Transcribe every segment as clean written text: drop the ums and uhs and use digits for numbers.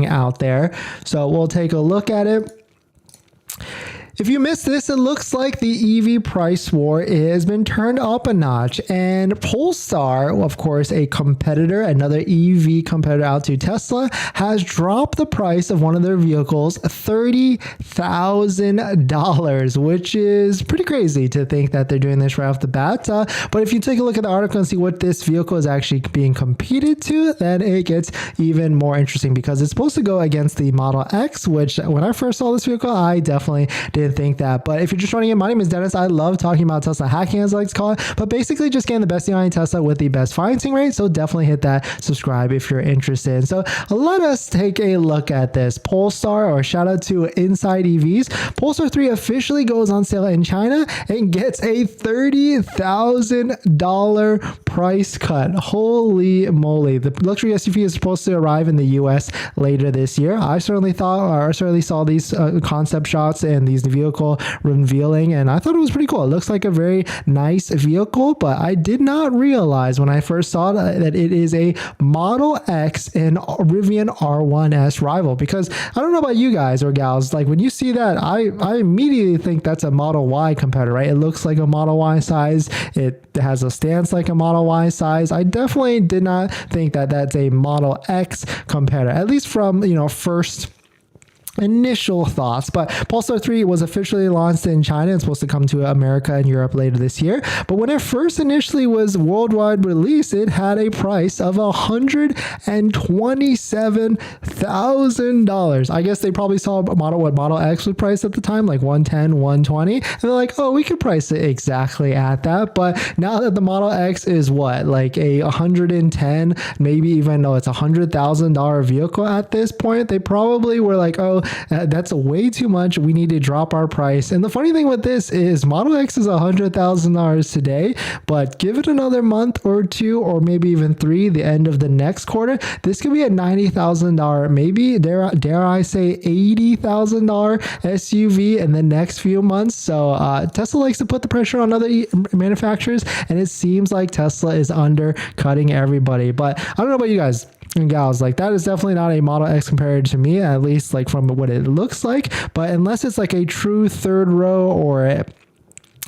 out there. So we'll take a look at it. If you missed this, it looks like the EV price war has been turned up a notch, and Polestar, of course, a competitor, another EV competitor out to Tesla, has dropped the price of one of their vehicles $30,000, which is pretty crazy to think that they're doing this right off the bat. But if you take a look at the article and see what this vehicle is actually being competed to, then it gets even more interesting because it's supposed to go against the Model X, which when I first saw this vehicle, I definitely didn't think that. But if you're just joining in, my name is Dennis. I love talking about Tesla hacking, as I like to call it, but basically just getting the best deal on Tesla with the best financing rate. So definitely hit that subscribe if you're interested. So let us take a look at this. Polestar, or shout out to Inside EVs. Polestar 3 officially goes on sale in China and gets a $30,000 price cut. Holy moly. The luxury SUV is supposed to arrive in the US later this year. I certainly saw these concept shots and these vehicle revealing, and I thought it was pretty cool. It looks like a very nice vehicle, but I did not realize when I first saw that it is a Model X and Rivian R1S rival, because I don't know about you guys or gals, like when you see that, I immediately think that's a Model Y competitor, right? It looks like a Model Y size. It has a stance like a Model Y size. I definitely did not think that that's a Model X competitor, at least from, first initial thoughts. But Polestar 3 was officially launched in China. It's supposed to come to America and Europe later this year. But when it first initially was worldwide released, it had a price of $127,000. I guess they probably saw what Model X would price at the time, like 110, 120. And they're like, oh, we could price it exactly at that. But now that the Model X is what, like a 110, maybe even though it's $100,000 vehicle at this point, they probably were like, oh, that's way too much. We need to drop our price. And the funny thing with this is Model X is $100,000 today, but give it another month or two, or maybe even three, the end of the next quarter, this could be a $90,000, maybe dare I say $80,000 SUV in the next few months. So Tesla likes to put the pressure on other manufacturers, and it seems like Tesla is undercutting everybody. But I don't know about you guys and gals, like that is definitely not a Model X compared to me, at least like from what it looks like. But unless it's like a true third row or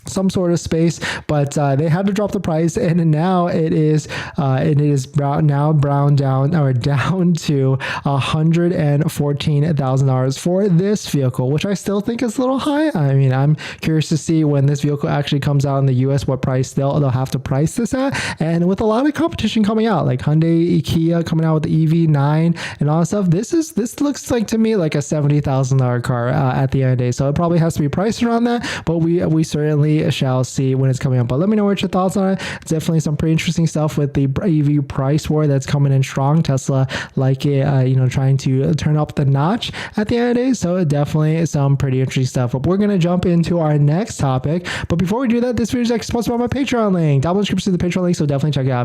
some sort of space, but they had to drop the price, and now it is down to $114,000 for this vehicle, which I still think is a little high. I mean, I'm curious to see when this vehicle actually comes out in the US, what price they'll have to price this at. And with a lot of competition coming out, like Hyundai, Kia coming out with the EV9 and all that stuff, this looks like to me like a $70,000 car at the end of the day. So it probably has to be priced around that, but we certainly shall see when it's coming up. But let me know what your thoughts on it. It's definitely some pretty interesting stuff with the EV price war that's coming in strong. Tesla like it, trying to turn up the notch at the end of the day. So definitely some pretty interesting stuff. But we're going to jump into our next topic. But before we do that, this video is actually sponsored by my Patreon link. Down in the description is the Patreon link, so definitely check it out.